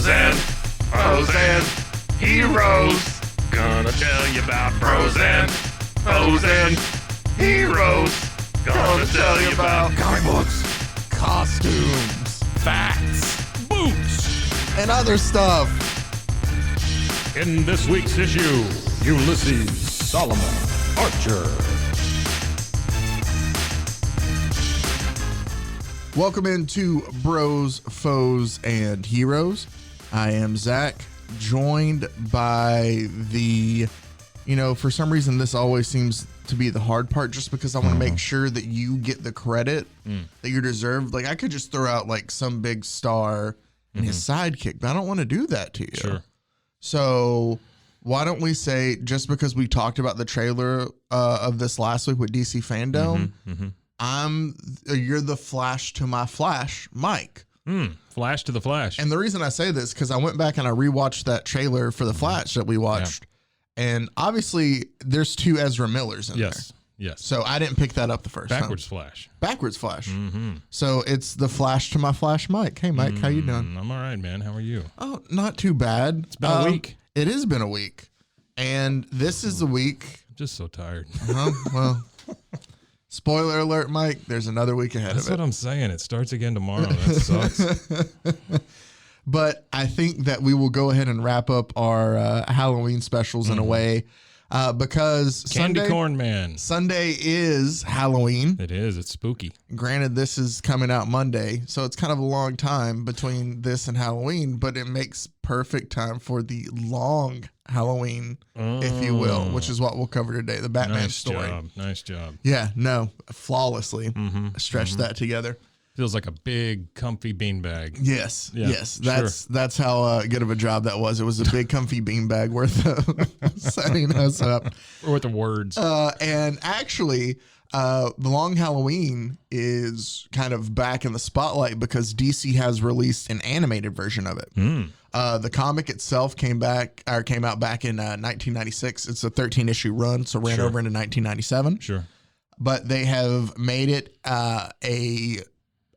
Bros and heroes. Gonna tell you about bros and heroes. Gonna tell you about comic books, costumes, Facts, boots. and other stuff. In this week's issue, Ulysses Solomon Archer. Welcome into Bros, Foes, and Heroes. I am Zach, joined by for some reason this always seems to be the hard part, just because I want to make sure that you get the credit that you deserve. Like, I could just throw out like some big star and his sidekick, but I don't want to do that to you. Sure. So why don't we say, just because we talked about the trailer of this last week with DC Fandom, you're the Flash to my Flash, Mike. Flash to the Flash. And the reason I say this, because I went back and I rewatched that trailer for the Flash that we watched, and obviously there's two Ezra Millers in there. Yes. So I didn't pick that up the first Backwards time. Flash. Backwards Flash. So it's the Flash to my Flash, Mike. Hey, Mike, how you doing? I'm all right, man. How are you? Oh, not too bad. It's been a week. It has been a week. And this is the week. I'm just so tired. Well, spoiler alert, Mike, there's another week ahead of it. That's what I'm saying. It starts again tomorrow. That sucks. But I think that we will go ahead and wrap up our Halloween specials in a way, because Candy Corn Man. Sunday is Halloween. It is. It's spooky. Granted, this is coming out Monday, so it's kind of a long time between this and Halloween, but it makes perfect time for the long Halloween, if you will, which is what we'll cover today, the Batman story. Nice job. Yeah, no, flawlessly stretched that together. Feels like a big, comfy beanbag. Yes, Yeah, yes. That's how good of a job that was. It was a big, comfy beanbag worth of setting us up. Or with the words. And actually, the Long Halloween is kind of back in the spotlight because DC has released an animated version of it. The comic itself came out back in 1996. It's a 13-issue run, so ran over into 1997. Sure. But they have made it a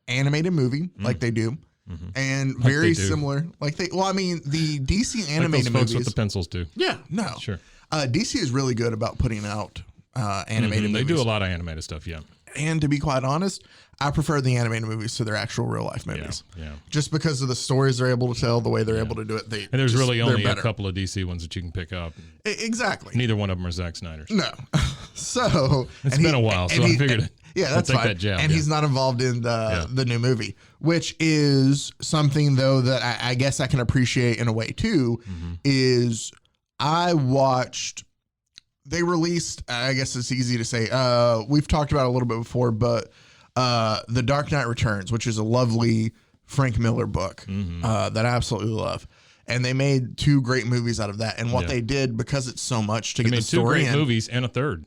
animated movie like they do, and like very similar. The DC animated like those folks movies with the pencils do. Yeah, no, Sure. DC is really good about putting out animated movies. They do a lot of animated stuff, yeah. And to be quite honest, I prefer the animated movies to their actual real life movies. Yeah. Just because of the stories they're able to tell, the way they're able to do it. And there's really only a couple of DC ones that you can pick up. Exactly. Neither one of them are Zack Snyder's. No. So it's been a while, so I figured. Yeah, that's fine. That jab, and he's not involved in the new movie, which is something, though, that I guess I can appreciate in a way, too, is they released, I guess it's easy to say, we've talked about it a little bit before, but The Dark Knight Returns, which is a lovely Frank Miller book that I absolutely love. And they made two great movies out of that. And what they did, because it's so much to get the story in. Two great movies and a third.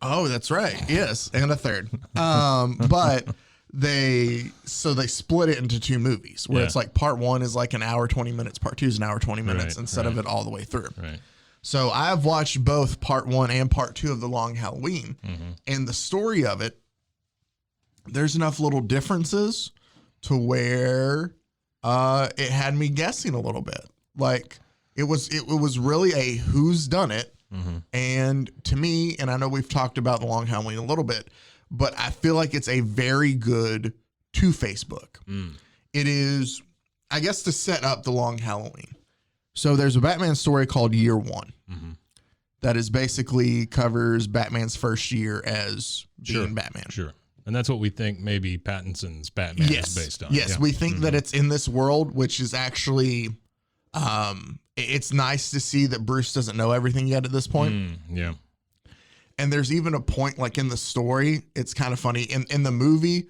Oh, that's right. Yes, and a third. But they split it into two movies where it's like part one is like an hour, 20 minutes. Part two is an hour, 20 minutes instead of it all the way through. Right. So I've watched both part one and part two of The Long Halloween, and the story of it, there's enough little differences to where it had me guessing a little bit. Like it was really a who's done it. And to me, and I know we've talked about The Long Halloween a little bit, but I feel like it's a very good Two-Face book. It is, I guess, to set up The Long Halloween. So there's a Batman story called Year One that is basically covers Batman's first year as being Batman. Sure. And that's what we think maybe Pattinson's Batman is based on. Yes, we think that it's in this world, which is actually... it's nice to see that Bruce doesn't know everything yet at this point. Yeah. And there's even a point like in the story, it's kind of funny. In the movie,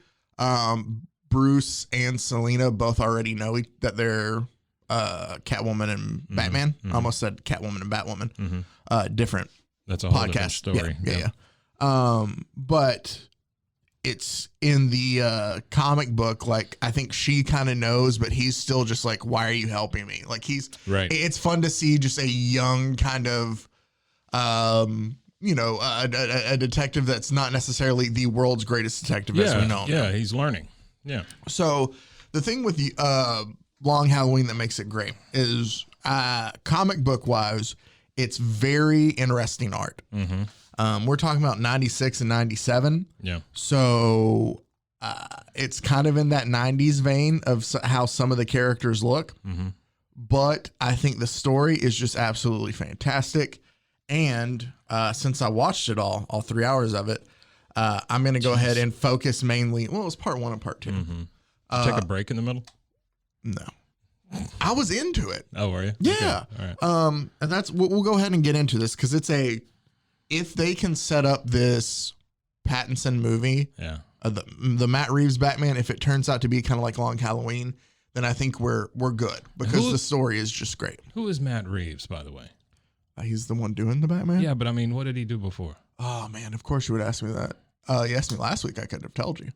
Bruce and Selina both already know that they're Catwoman and Batman. I almost said Catwoman and Batwoman. Different. That's a whole podcast different story. Yeah. But it's in the comic book, like I think she kind of knows, but he's still just like, why are you helping me? Like it's fun to see just a young kind of a detective that's not necessarily the world's greatest detective as we know him. Yeah, he's learning. Yeah. So the thing with the Long Halloween that makes it great is comic book wise, it's very interesting art. We're talking about 96 and 97. Yeah. So it's kind of in that 90s vein of how some of the characters look. But I think the story is just absolutely fantastic. And since I watched it all 3 hours of it, I'm going to go ahead and focus mainly. Well, it was part 1 and part 2. Take a break in the middle? No. I was into it. Oh, were you? Yeah. Okay. All right. And that's we'll go ahead and get into this because it's if they can set up this Pattinson movie, the Matt Reeves Batman, if it turns out to be kind of like Long Halloween, then I think we're good because the story is just great. Who is Matt Reeves, by the way? He's the one doing the Batman? Yeah, but I mean, what did he do before? Oh, man, of course you would ask me that. You asked me last week, I could have told you.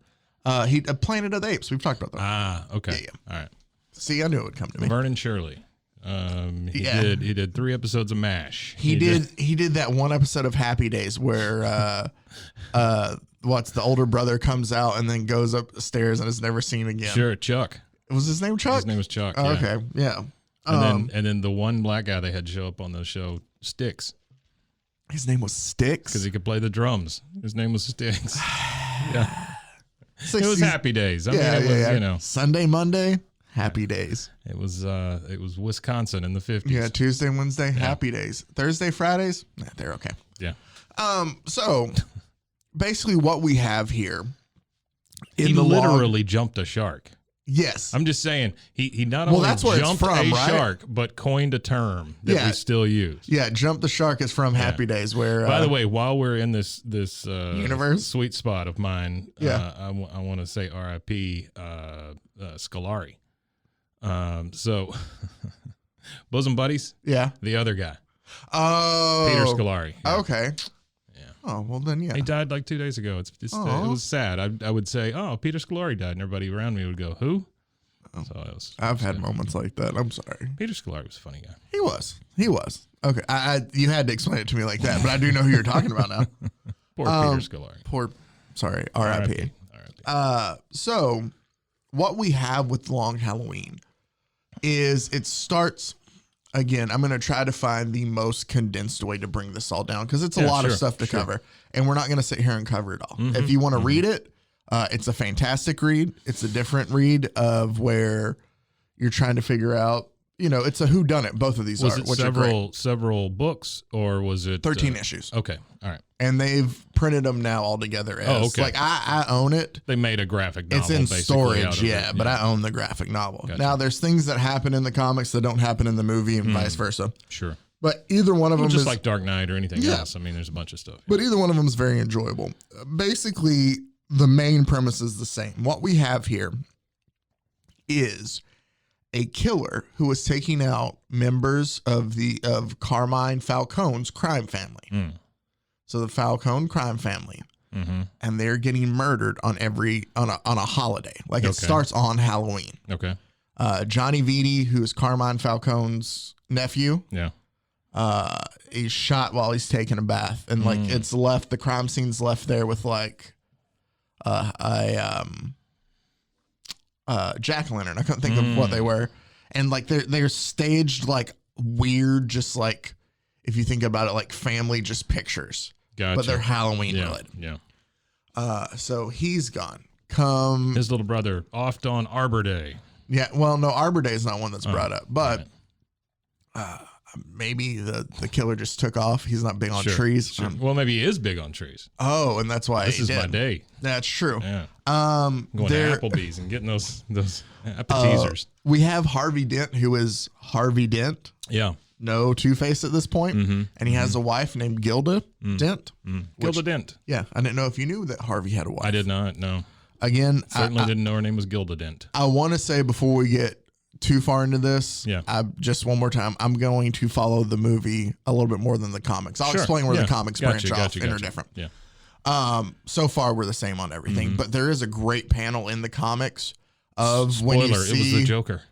He Planet of the Apes. We've talked about that. Ah, okay. Yeah. All right. See, I knew it would come to me. Vernon Shirley. He did 3 episodes of MASH. He did that one episode of Happy Days where the older brother comes out and then goes upstairs and is never seen again. Sure, Chuck. Was his name Chuck? His name was Chuck. Oh, okay, yeah. And then the one black guy they had show up on the show, Sticks, his name was Sticks because he could play the drums. His name was Sticks. Yeah, 60s. it was Happy Days. I mean, it was, you know, Sunday, Monday, Happy Days. It was Wisconsin in the 50s. Yeah, Tuesday, Wednesday, Happy Days. Thursday, Fridays, they're okay. Yeah. So basically, what we have here, He literally jumped a shark. Yes. I'm just saying, he not only that's where jumped it's from, a right? shark, but coined a term that we still use. Yeah, Jump the Shark is from Happy Days. Where, by the way, while we're in this universe sweet spot of mine, Yeah. I want to say R.I.P. Scolari. So bosom buddies, yeah, the other guy, oh, Peter Scolari. Yeah. Okay. Yeah. Oh well, then yeah. He died like 2 days ago. It's just it was sad. I would say, oh, Peter Scolari died, and everybody around me would go, who? Oh. So it was. I've had moments like that. I'm sorry. Peter Scolari was a funny guy. He was. Okay. You had to explain it to me like that, but I do know who you're talking about now. Poor Peter Scolari. Sorry, R.I.P. So what we have with Long Halloween is it starts again. I'm going to try to find the most condensed way to bring this all down because it's a lot of stuff to cover, and we're not going to sit here and cover it all. If you want to read it, it's a fantastic read. It's a different read of where you're trying to figure out. You know, it's a whodunit. Both of these was are. it several books or was it 13 issues? Okay, all right. And they've printed them now all together. As, Like I own it. They made a graphic novel. It's in storage, yeah. but I own the graphic novel. Gotcha. Now, there's things that happen in the comics that don't happen in the movie and vice versa. Sure. But either one of them just is like Dark Knight or anything else. I mean, there's a bunch of stuff. But either one of them is very enjoyable. Basically, the main premise is the same. What we have here is a killer who is taking out members of Carmine Falcone's crime family. So the Falcone crime family, and they're getting murdered on a holiday. Like it starts on Halloween. Okay. Johnny Vitti, who is Carmine Falcone's nephew, he's shot while he's taking a bath, and like it's left. The crime scene's left there with like jack-o'-lantern. I couldn't think of what they were, and like they're staged like weird, just like if you think about it, like family just pictures. Gotcha. But they're Halloween related. Yeah. So he's gone. His little brother off on Arbor Day. Yeah. Well, no, Arbor Day is not one that's brought up, but maybe the killer just took off. He's not big on trees. Sure. Well, maybe he is big on trees. Oh, and that's why this is my day. That's true. Yeah. Going to Applebee's and getting those appetizers. We have Harvey Dent, who is Harvey Dent. Yeah. No Two-Face at this point. And he has a wife named Gilda Dent. Gilda Dent. Yeah. I didn't know if you knew that Harvey had a wife. I did not, no. Again, Certainly didn't know her name was Gilda Dent. I want to say before we get too far into this, just one more time, I'm going to follow the movie a little bit more than the comics. I'll explain where the comics branch off and are different. Yeah. So far we're the same on everything, but there is a great panel in the comics of Spoiler, when you see, it was the Joker.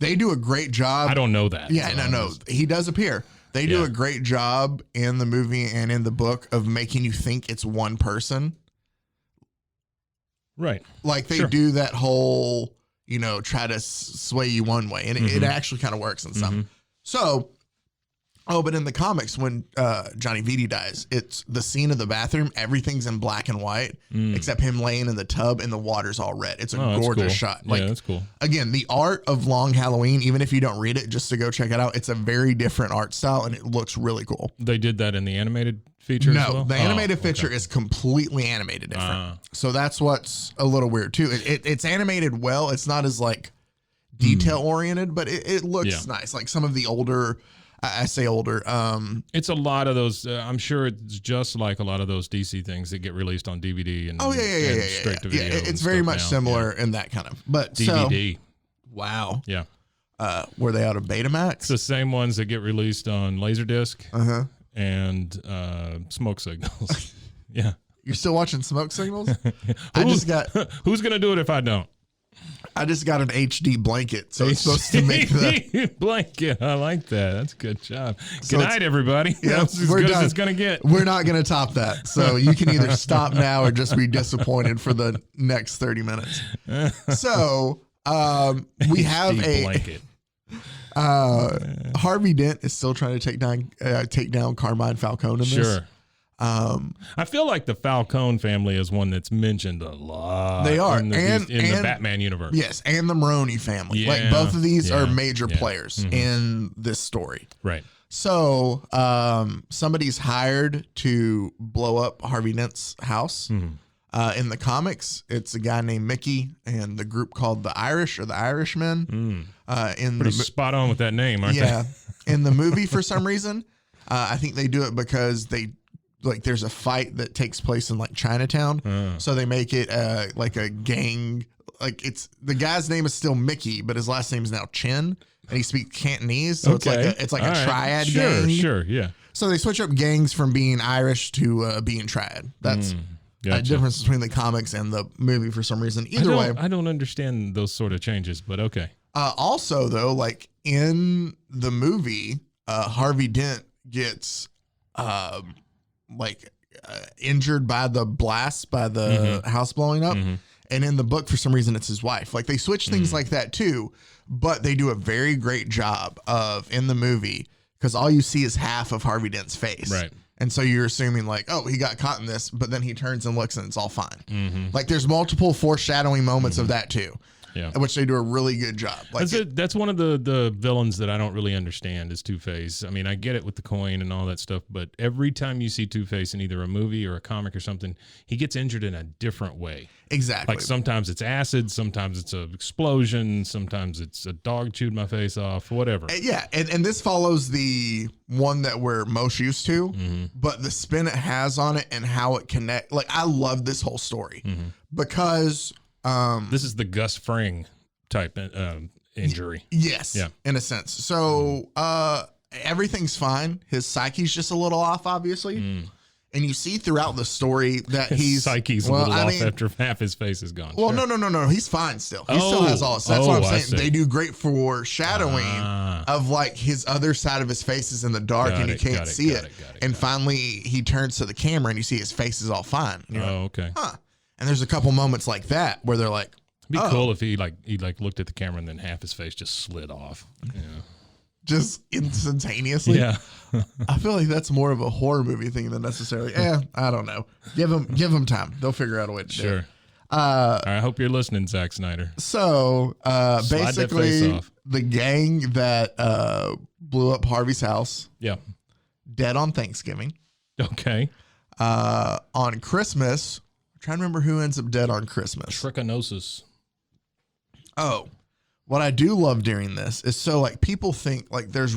They do a great job. I don't know that. Yeah, so no. He does appear. They do a great job in the movie and in the book of making you think it's one person. Right. Like they do that whole, try to sway you one way, and it actually kind of works in some. So, but in the comics, when Johnny Vitti dies, it's the scene of the bathroom. Everything's in black and white except him laying in the tub, and the water's all red. It's a gorgeous cool. shot. Yeah, that's cool. Again, the art of Long Halloween, even if you don't read it, just to go check it out, it's a very different art style, and it looks really cool. They did that in the animated feature No, as well? the animated feature is completely animated different. So that's what's a little weird too. It's animated well. It's not as like detail oriented, but it looks nice. Like some of the older, I say older. It's a lot of those. I'm sure it's just like a lot of those DC things that get released on DVD and straight to video. It's very much similar in that kind of. But DVD. Wow. Yeah. Were they out of Betamax? It's the same ones that get released on Laserdisc and Smoke Signals. Yeah. You're still watching Smoke Signals? I just got. Who's gonna do it if I don't? I just got an HD blanket, so it's supposed to make the blanket. I like that. That's a good job. Good night, everybody. Yeah, That's as we're good done. as it's gonna get. We're not gonna top that. So you can either stop now or just be disappointed for the next 30 minutes. So we have a blanket. Harvey Dent is still trying to take down Carmine Falcone in this. Sure. I feel like the Falcone family is one that's mentioned a lot. They are, in the Batman universe. Yes, and the Maroni family. Yeah, like both of these are major players in this story. Right. So somebody's hired to blow up Harvey Dent's house. In the comics, it's a guy named Mickey and the group called the Irish or the Irishmen. Pretty spot on with that name, aren't they? In the movie, for some reason, I think they do it because there's a fight that takes place in like Chinatown, so they make it like a gang. Like the guy's name is still Mickey, but his last name is now Chen, and he speaks Cantonese, so it's like a triad gang. Sure, yeah. So they switch up gangs from being Irish to being triad. That's a difference between the comics and the movie for some reason. Either way, I don't understand those sort of changes, but okay. Also, though, like in the movie, Harvey Dent gets injured by the blast, by the house blowing up. And in the book, for some reason, it's his wife. Like they switch things like that too, but they do a very great job of in the movie because all you see is half of Harvey Dent's face. Right. And so you're assuming like, oh, he got caught in this, but then he turns and looks and it's all fine. Like there's multiple foreshadowing moments of that too. Yeah, which they do a really good job. Like that's one of the villains that I don't really understand is Two-Face. I mean, I get it with the coin and all that stuff, but every time you see Two-Face in either a movie or a comic or something, he gets injured in a different way. Exactly. Like sometimes it's acid, sometimes it's an explosion, sometimes it's a dog chewed my face off, whatever. Yeah, and this follows the one that we're most used to, but the spin it has on it and how it connects. Like I love this whole story because. This is the Gus Fring type injury. Yes. Yeah. In a sense. So everything's fine. His psyche's just a little off, obviously. And you see throughout the story that his psyche's a little off after half his face is gone. Well, no. He's fine still. He still has all. So that's what I'm saying. They do great foreshadowing of like his other side of his face is in the dark and you can't see it. And finally he turns to the camera and you see his face is all fine. Okay. Huh. And there's a couple moments like that where they're like, it'd be cool if he looked at the camera and then half his face just slid off. Yeah. Just instantaneously. Yeah. I feel like that's more of a horror movie thing than necessarily. I don't know. Give them time. They'll figure out a way to do it. I hope you're listening, Zack Snyder. So basically the gang that blew up Harvey's house. Yeah. Dead on Thanksgiving. Okay. On Christmas. I'm trying to remember who ends up dead on Christmas. Trichinosis. Oh, what I do love during this is so like people think like there's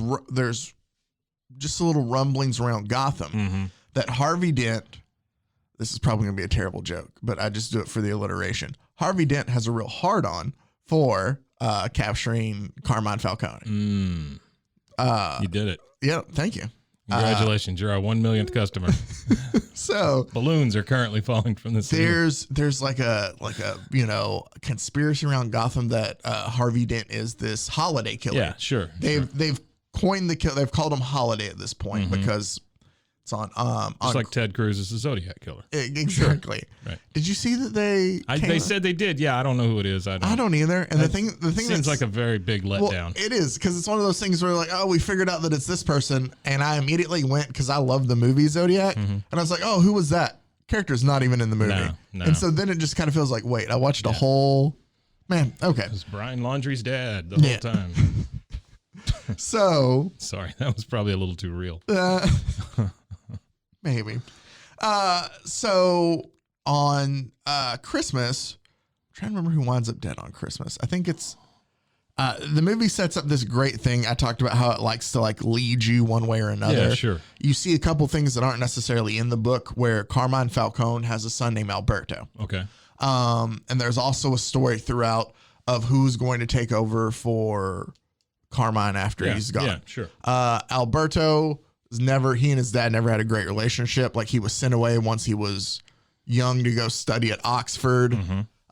just a little rumblings around Gotham that Harvey Dent. This is probably gonna be a terrible joke, but I just do it for the alliteration. Harvey Dent has a real hard on for capturing Carmine Falcone. You did it. Yeah, thank you. Congratulations, you're our 1 millionth customer. So balloons are currently falling from the ceiling. There's like a conspiracy around Gotham that Harvey Dent is this holiday killer. Yeah, sure. They've coined the kill. They've called him Holiday at this point because It's on Just like Ted Cruz is the Zodiac killer. exactly. Right. Did you see that they said they did. Yeah, I don't know who it is. I don't either. And the thing seems that's like a very big letdown. It is, because it's one of those things where like, oh, we figured out that it's this person, and I immediately went because I love the movie Zodiac, and I was like, oh, who was that? Character's not even in the movie. No. And so then it just kind of feels like, wait, I watched a whole man. Okay, It was Brian Laundrie's dad the whole time. So Sorry, that was probably a little too real. maybe. So on Christmas, I'm trying to remember who winds up dead on Christmas. I think it's the movie sets up this great thing. I talked about how it likes to like lead you one way or another. Yeah, sure. You see a couple things that aren't necessarily in the book where Carmine Falcone has a son named Alberto. Okay. And there's also a story throughout of who's going to take over for Carmine after he's gone. Yeah, sure. Alberto he and his dad never had a great relationship. Like he was sent away once he was young to go study at Oxford.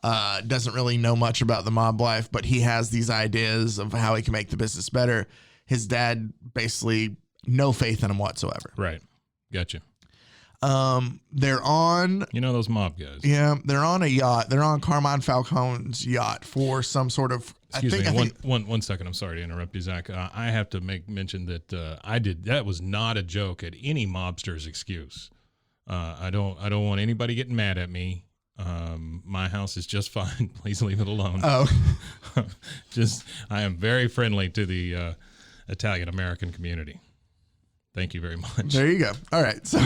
Doesn't really know much about the mob life, but he has these ideas of how he can make the business better. His dad basically no faith in him whatsoever. Right. Gotcha. They're on, those mob guys. yeah, they're on a yacht. They're on Carmine Falcone's yacht for some sort of, Excuse me. One second. I'm sorry to interrupt you, Zach. I have to mention that that was not a joke at any mobster's excuse. I don't want anybody getting mad at me. My house is just fine. Please leave it alone. Oh, I am very friendly to the Italian American community. Thank you very much. there you go. All right. So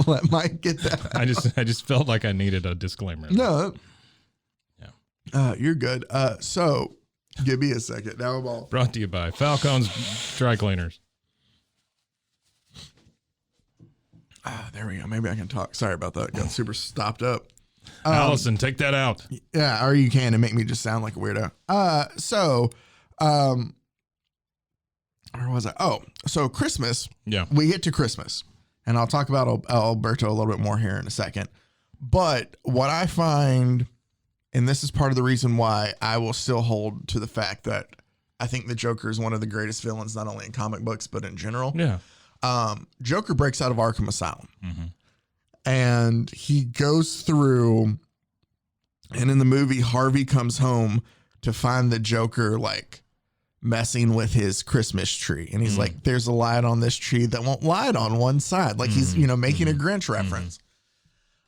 let Mike get that. I just felt like I needed a disclaimer. No. Yeah. You're good. So give me a second. Now I'm all Brought to you by Falcone's Dry Cleaners. there we go. Maybe I can talk. Sorry about that. Got super stopped up. Allison, take that out. Yeah, or you can and make me just sound like a weirdo. Where was I? Oh, so Christmas. Yeah. We get to Christmas, and I'll talk about Alberto a little bit more here in a second. But what I find, and this is part of the reason why I will still hold to the fact that I think the Joker is one of the greatest villains, not only in comic books, but in general. Yeah. Joker breaks out of Arkham Asylum. And he goes through, and in the movie, Harvey comes home to find the Joker like messing with his Christmas tree. And he's like, there's a light on this tree that won't light on one side. Like he's, making a Grinch reference.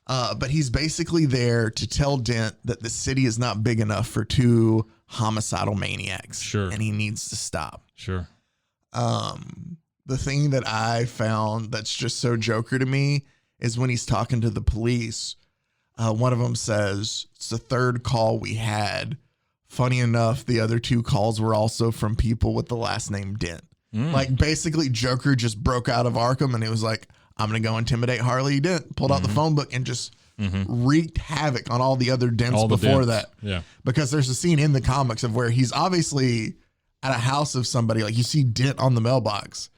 But he's basically there to tell Dent that the city is not big enough for two homicidal maniacs. Sure. And he needs to stop. Sure. The thing that I found that's just so Joker to me is when he's talking to the police, one of them says, it's the third call we had. Funny enough, the other two calls were also from people with the last name Dent. Like basically Joker just broke out of Arkham and he was like, I'm going to go intimidate Harley Dent. Pulled out the phone book and just wreaked havoc on all the other Dents before that. Yeah. Because there's a scene in the comics of where he's obviously at a house of somebody. Like you see Dent on the mailbox,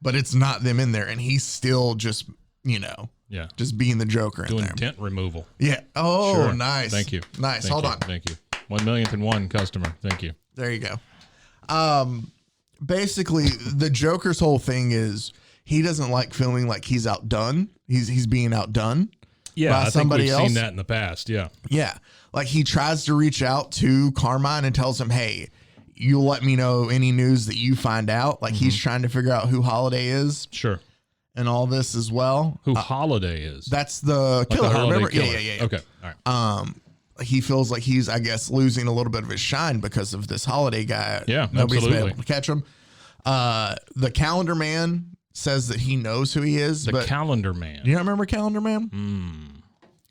but it's not them in there. And he's still just, just being the Joker in Doing there. dent removal. Yeah. Oh, Sure. nice. Thank you. Nice. Thank Hold you. on. Thank you. 1,000,001 customer. Thank you. There you go. Basically, the Joker's whole thing is he doesn't like feeling like he's outdone. He's being outdone. Yeah, by I think somebody we've else. seen that in the past. Yeah. Yeah. Like he tries to reach out to Carmine and tells him, hey, you'll let me know any news that you find out. Like he's trying to figure out who Holiday is Sure. and all this as well. Who Holiday is? That's the Like killer. the Holiday Remember? killer. Yeah. Okay. All right. He feels like he's, I guess, losing a little bit of his shine because of this Holiday guy. Yeah, Nobody's been absolutely. able to catch him. The Calendar Man says that he knows who he is. The Calendar Man. You don't remember Calendar Man?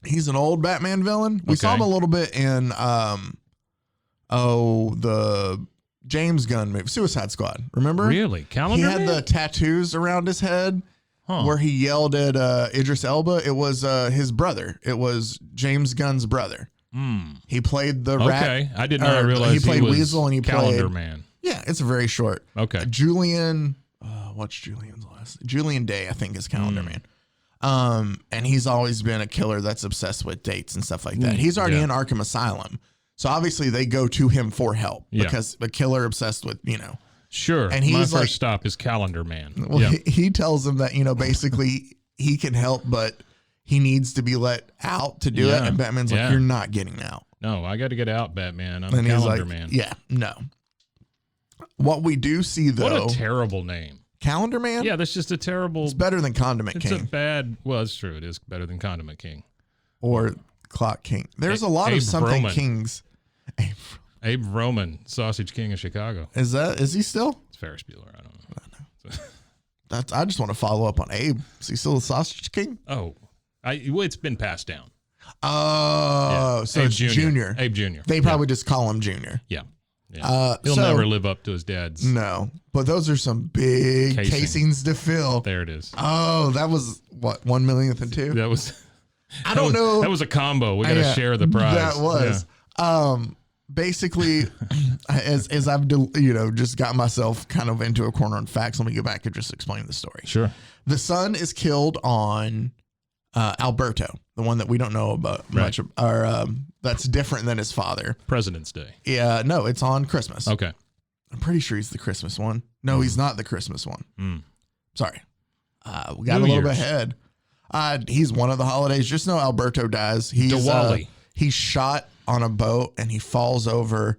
He's an old Batman villain. We saw Okay. him a little bit in the James Gunn movie, Suicide Squad. Remember? Really? Calendar He had Man? the tattoos around his head where he yelled at Idris Elba. It was his brother. It was James Gunn's brother. He played the rat. Okay. I did not realize he played was Weasel and he Calendar played. Man. Yeah, it's very short. Okay. Julian, what's Julian's last? Julian Day, I think, is Calendar Man. And he's always been a killer that's obsessed with dates and stuff like that. He's already in Arkham Asylum. So obviously they go to him for help because a killer obsessed with, Sure. And he's My like- first stop is Calendar Man. well, Yeah. he tells him that, basically he can help, but he needs to be let out to do it. And Batman's like, you're not getting out. No, I got to get out, Batman. I'm And a he's calendar like, man. yeah, no. What we do see, though. What a terrible name. Calendar Man? Yeah, that's just a terrible. It's better than Condiment It's King. a bad. Well, it's true. It is better than Condiment King. Or Clock King. There's a lot of something Roman. kings. Abe Roman, Sausage King of Chicago. Is he still? It's Ferris Bueller. I don't know. I just want to follow up on Abe. Is he still the Sausage King? Oh, well, it's been passed down. Oh, so Abe it's Junior. Abe Jr. They probably just call him Junior. Yeah. He'll so- never live up to his dad's. No, but those are some big Casing. casings to fill. There it is. Oh, that was what, 1 millionth and two? That was. I don't know. That was a combo. We got to Yeah, share the prize. That was. Basically, as I've just got myself kind of into a corner on facts, let me go back and just explain the story. Sure. The son is killed on Alberto, the one that we don't know about much, or that's different than his father. President's Day. Yeah, no, it's on Christmas. Okay. I'm pretty sure he's the Christmas one. No, he's not the Christmas one. Sorry. We got New a little bit Year's. ahead. He's one of the holidays. Just know Alberto dies. Diwali. He's shot on a boat and he falls over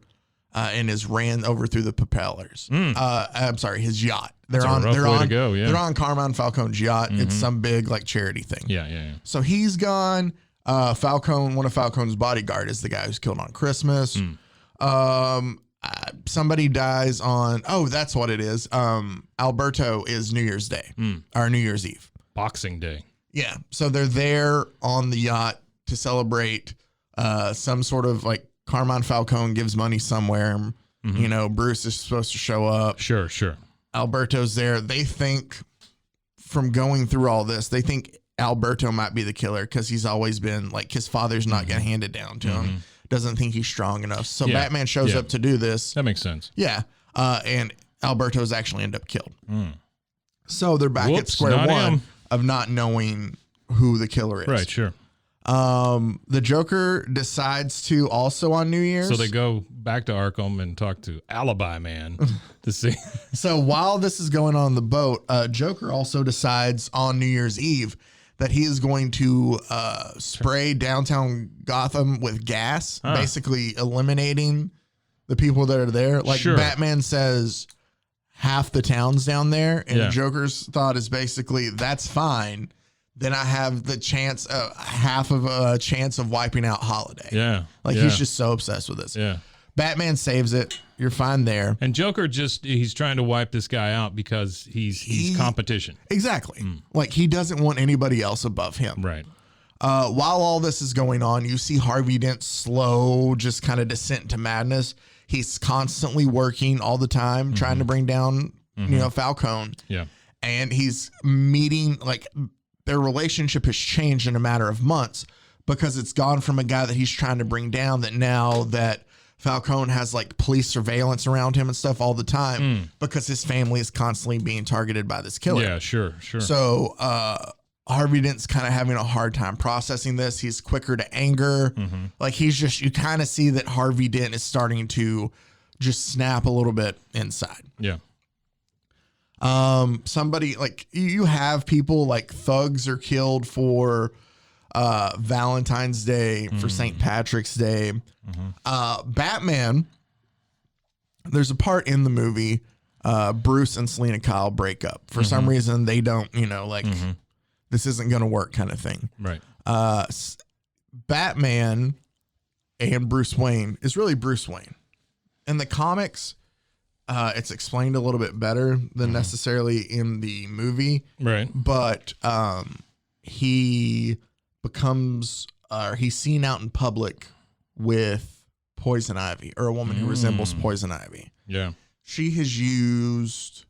and is ran over through the propellers. I'm sorry, his yacht. They're That's a rough way to go, yeah. They're on Carmine Falcone's yacht. It's some big like charity thing. Yeah. So he's gone. Falcone, one of Falcone's bodyguard, is the guy who's killed on Christmas. Somebody dies on. Oh, that's what it is. Alberto is New Year's Day or New Year's Eve. Boxing Day. Yeah. So they're there on the yacht to celebrate some sort of like Carmine Falcone gives money somewhere. Bruce is supposed to show up. Sure. Alberto's there. They think from going through all this, they think Alberto might be the killer because he's always been like his father's not going to hand it down to him. Doesn't think he's strong enough. So Batman shows up to do this. That makes sense. Yeah. And Alberto's actually end up killed. So they're back at Whoops, square not one him. of not knowing who the killer is. Right, sure. The Joker decides to also on New Year's. So they go back to Arkham and talk to Alibi Man to see. So while this is going on the boat, Joker also decides on New Year's Eve that he is going to spray downtown Gotham with gas, basically eliminating the people that are there. Like Batman says, half the town's down there, and Joker's thought is basically that's fine. Then I have the chance, half of a chance of wiping out Holiday. Yeah. He's just so obsessed with this. Yeah. Batman saves it. You're fine there. And Joker he's trying to wipe this guy out because he's competition. Exactly. Like he doesn't want anybody else above him. Right. While all this is going on, you see Harvey Dent's slow, just kind of descent into madness. He's constantly working all the time, trying to bring down, Falcone. Yeah. And he's meeting, like, their relationship has changed in a matter of months because it's gone from a guy that he's trying to bring down that now that Falcone has like police surveillance around him and stuff all the time because his family is constantly being targeted by this killer. Yeah, sure. So Harvey Dent's kind of having a hard time processing this. He's quicker to anger. Like you kind of see that Harvey Dent is starting to just snap a little bit inside. Yeah. Somebody like you have people like thugs are killed for Valentine's Day, for St. Patrick's Day. Batman, there's a part in the movie, Bruce and Selena Kyle break up. For some reason, they don't, this isn't going to work kind of thing. Right. Batman and Bruce Wayne is really Bruce Wayne. In the comics, it's explained a little bit better than necessarily in the movie. Right. But he becomes, he's seen out in public with Poison Ivy, or a woman who resembles Poison Ivy. Yeah. She has used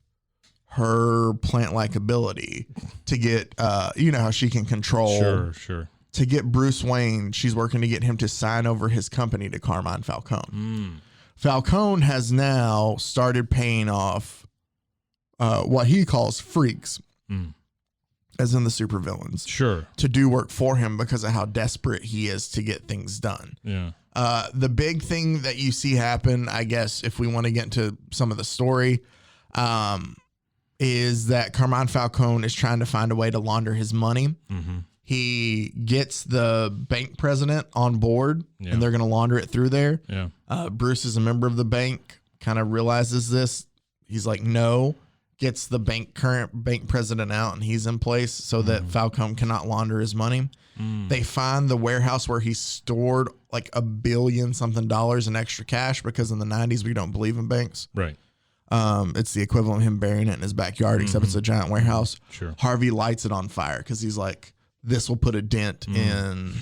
her plant-like ability to get, how she can control. Sure. To get Bruce Wayne, she's working to get him to sign over his company to Carmine Falcone. Falcone has now started paying off what he calls freaks, as in the supervillains. Sure. To do work for him because of how desperate he is to get things done. Yeah. The big thing that you see happen, I guess, if we want to get into some of the story, is that Carmine Falcone is trying to find a way to launder his money. Mm-hmm. He gets the bank president on board, and they're going to launder it through there. Yeah. Bruce is a member of the bank, kind of realizes this. He's like, no, gets the current bank president out, and he's in place so that Falcone cannot launder his money. They find the warehouse where he stored like $1 billion something in extra cash, because in the 90s we don't believe in banks. Right. It's the equivalent of him burying it in his backyard, except it's a giant warehouse. Sure. Harvey lights it on fire because he's like, this will put a dent in.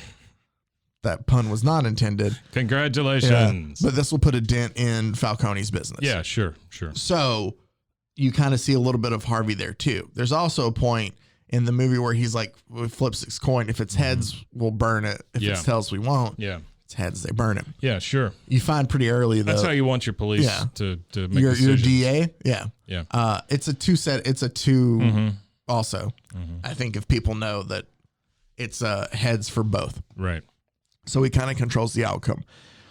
That pun was not intended. Congratulations. But this will put a dent in Falcone's business. Yeah, sure. So you kind of see a little bit of Harvey there too. There's also a point in the movie where he's like, we flip 6 coin. If it's heads, we'll burn it. If it's tails, we won't. Yeah. It's heads, they burn it. Yeah, sure. You find pretty early though. That's how you want your police to make your decisions. DA. Yeah. Yeah. It's a 2 set. It's a 2 also. I think if people know that it's heads for both. Right. So he kind of controls the outcome.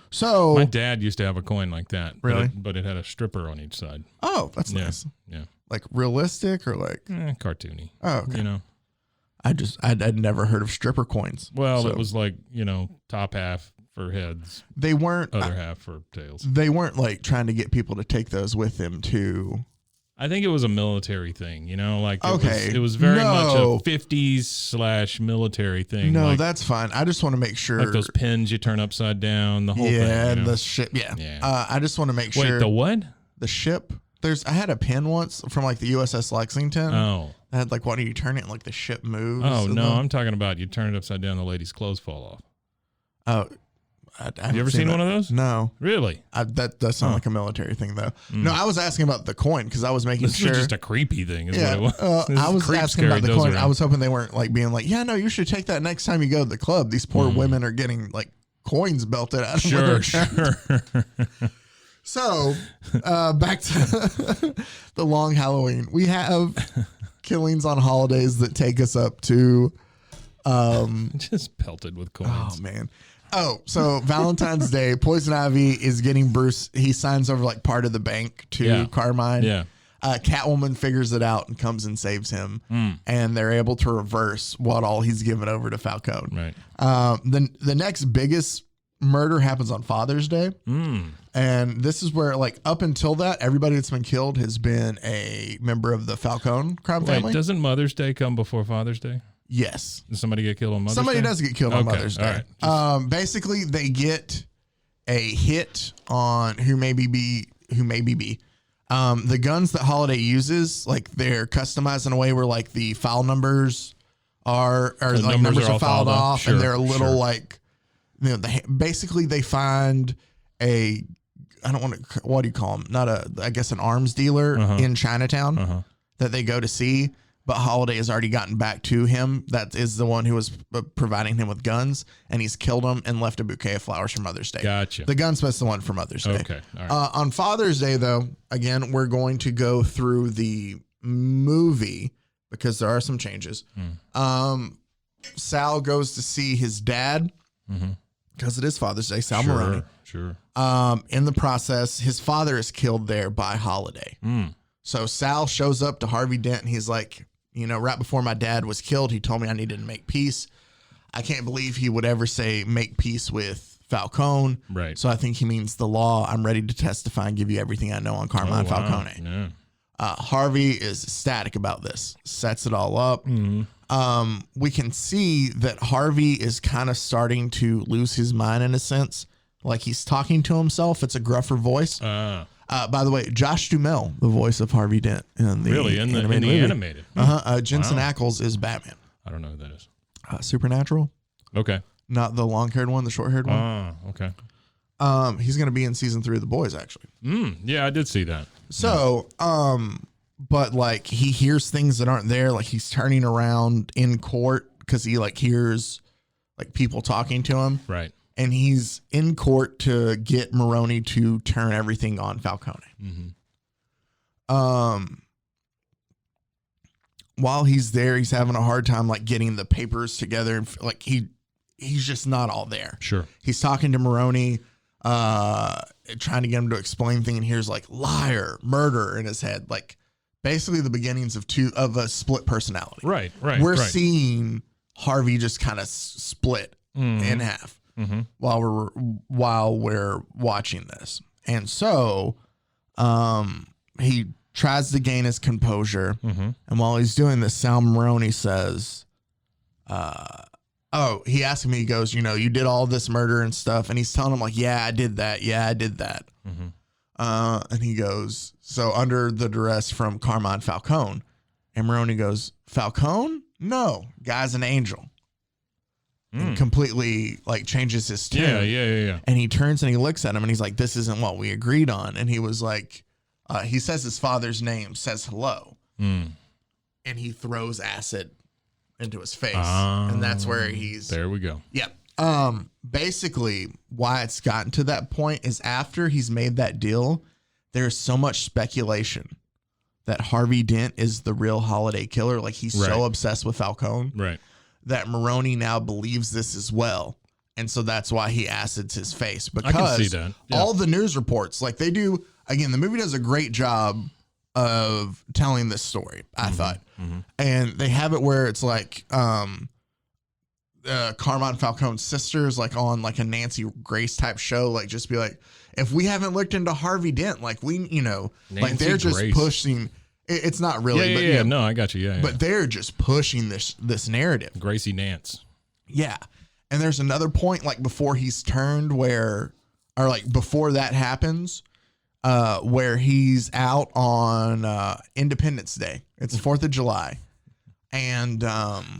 So my dad used to have a coin like that. Really? But it had a stripper on each side. Oh, that's nice. Yeah. Like realistic or like cartoony. Oh, okay. You know. I'd never heard of stripper coins. Well, so it was like, top half for heads, they weren't other half for tails. They weren't like trying to get people to take those with them to. I think it was a military thing, like okay. It was very much a 50s / military thing. No, like, that's fine. I just want to make sure. Like those pins you turn upside down, the whole thing. Yeah, and the ship. Yeah. I just want to make sure. Wait, the what? The ship. I had a pin once from like the USS Lexington. Oh. I had like, why do you turn it and like the ship moves? Oh, no, I'm talking about you turn it upside down, the lady's clothes fall off. Oh. Have you ever seen one of those? No. Really? That does sound like a military thing, though. No, I was asking about the coin because I was making this sure. This was just a creepy thing, is what it was. I was asking about the coin. Around. I was hoping they weren't like being like, yeah, no, you should take that next time you go to the club. These poor women are getting like coins belted out of them. Sure. So, back to the long Halloween. We have killings on holidays that take us up to. Just pelted with coins. Oh, man. Oh, so Valentine's Day, Poison Ivy is getting Bruce. He signs over like part of the bank to Carmine. Yeah. Catwoman figures it out and comes and saves him. And they're able to reverse what all he's given over to Falcone. Right. The next biggest murder happens on Father's Day. And this is where, like, up until that, everybody that's been killed has been a member of the Falcone crime family. Doesn't Mother's Day come before Father's Day? Yes. Does somebody get killed on Mother's Day? Somebody does get killed on Mother's Day. All right. Basically, they get a hit on who maybe be. The guns that Holiday uses, like they're customized in a way where like the file numbers are like numbers are filed off, sure, and they're a little like, basically they find a. I don't want to. What do you call them? Not a. I guess an arms dealer in Chinatown that they go to see. But Holiday has already gotten back to him. That is the one who was providing him with guns, and he's killed him and left a bouquet of flowers for Mother's Day. Gotcha. The gunsmith's the one for Mother's Day. Okay. All right. On Father's Day, though, again, we're going to go through the movie because there are some changes. Sal goes to see his dad because it is Father's Day. Sal Maroney. Sure. In the process, his father is killed there by Holiday. So Sal shows up to Harvey Dent, and he's like, right before my dad was killed, he told me I needed to make peace. I can't believe he would ever say make peace with Falcone. Right. So I think he means the law. I'm ready to testify and give you everything I know on Carmine Falcone. Yeah. Harvey is ecstatic about this, sets it all up. We can see that Harvey is kind of starting to lose his mind in a sense. Like he's talking to himself. It's a gruffer voice. By the way, Josh Duhamel, the voice of Harvey Dent in the animated. Jensen Ackles is Batman. I don't know who that is. Supernatural. Okay. Not the long-haired one, the short-haired one. Okay. He's going to be in season 3 of The Boys, actually. Yeah, I did see that. So, but like he hears things that aren't there. Like he's turning around in court because he like hears like people talking to him. Right. And he's in court to get Maroney to turn everything on Falcone. While he's there, he's having a hard time like getting the papers together, and like he's just not all there. Sure. He's talking to Maroney, trying to get him to explain things, and hears like liar, murder in his head. Like basically the beginnings of a split personality. Right. We're seeing Harvey just kind of split in half while we're watching this. And so he tries to gain his composure. And while he's doing this, Sal Maroney says, he asked me, he goes, you did all this murder and stuff. And he's telling him like, yeah, I did that. Yeah, I did that. And he goes, so under the duress from Carmine Falcone. And Maroney goes, Falcone? No, guy's an angel. And completely like changes his tune. Yeah. And he turns and he looks at him and he's like, this isn't what we agreed on. And he was like, he says his father's name, says hello. And he throws acid into his face. And that's where he's. There we go. Yep. Basically, why it's gotten to that point is after he's made that deal, there's so much speculation that Harvey Dent is the real Holiday killer. Like he's so obsessed with Falcone. Right. That Maroney now believes this as well. And so that's why he acids his face. Because I can see that. Yeah. all the news reports, like they do, again, the movie does a great job of telling this story, I thought. And they have it where it's like Carmine Falcone's sisters, like on like a Nancy Grace type show, like just be like, if we haven't looked into Harvey Dent, like we, like they're just Grace. pushing. It's not really, Yeah. No, I got you. Yeah. But they're just pushing this narrative. Gracie Nance. Yeah. And there's another point like before he's turned before that happens, where he's out on Independence Day. It's 4th of July. And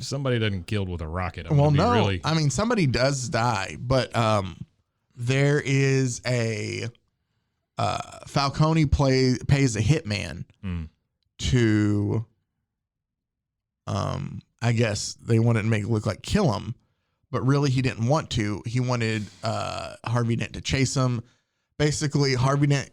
Somebody doesn't killed with a rocket. I mean, somebody does die, but there is a Falcone pays a hitman to I guess they wanted to make it look like kill him, but really he didn't want to. He wanted Harvey Dent to chase him. Basically, Harvey Dent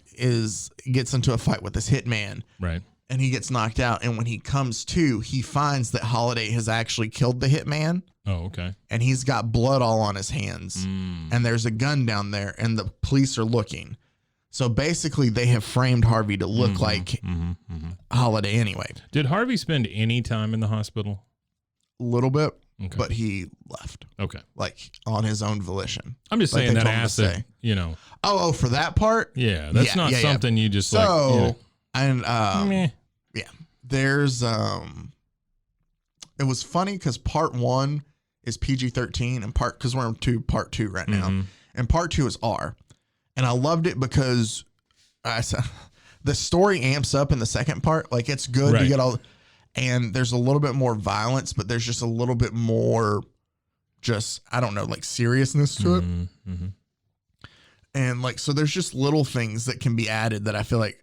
gets into a fight with this hitman. Right. And he gets knocked out. And when he comes to, he finds that Holiday has actually killed the hitman. Oh, okay. And he's got blood all on his hands. And there's a gun down there, and the police are looking. So basically, they have framed Harvey to look like Holiday anyway. Did Harvey spend any time in the hospital? A little bit, Okay. but he left. Okay. Like on his own volition. I'm just Like saying they that told him to acid, say. Oh, for that part? Yeah, that's not something you just So, and meh. yeah, there's it was funny because part 1 is PG-13 and because we're into part 2 right now, and part 2 is R, and I loved it because the story amps up in the second part. Like it's good to get all, and there's a little bit more violence, but there's just a little bit more, just I don't know, like seriousness to it. And like, so there's just little things that can be added that I feel like,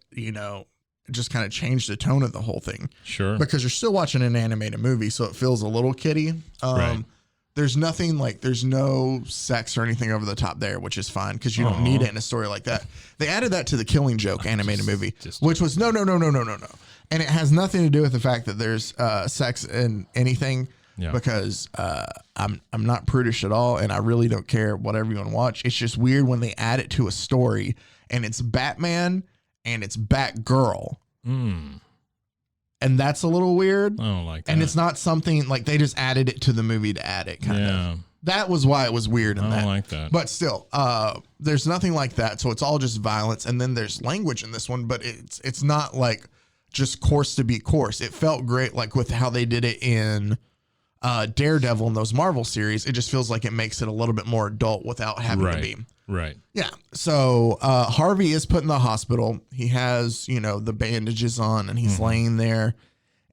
just kind of change the tone of the whole thing. Sure. Because you're still watching an animated movie, so it feels a little kiddie. Right. There's nothing like, there's no sex or anything over the top there, which is fine because you don't need it in a story like that. They added that to the Killing Joke animated movie, which was no. And it has nothing to do with the fact that there's sex in anything. Yeah. Because I'm not prudish at all, and I really don't care what everyone watch. It's just weird when they add it to a story, and it's Batman and it's Batgirl, and that's a little weird. I don't like that. And it's not something like they just added it to the movie to add it. Kind of. That was why it was weird. In I don't that. like that. But still, there's nothing like that. So it's all just violence, and then there's language in this one, but it's not like just coarse to be coarse. It felt great, like with how they did it in Daredevil in those Marvel series. It just feels like it makes it a little bit more adult without having to be. Right. Yeah. So Harvey is put in the hospital. He has, the bandages on, and he's laying there,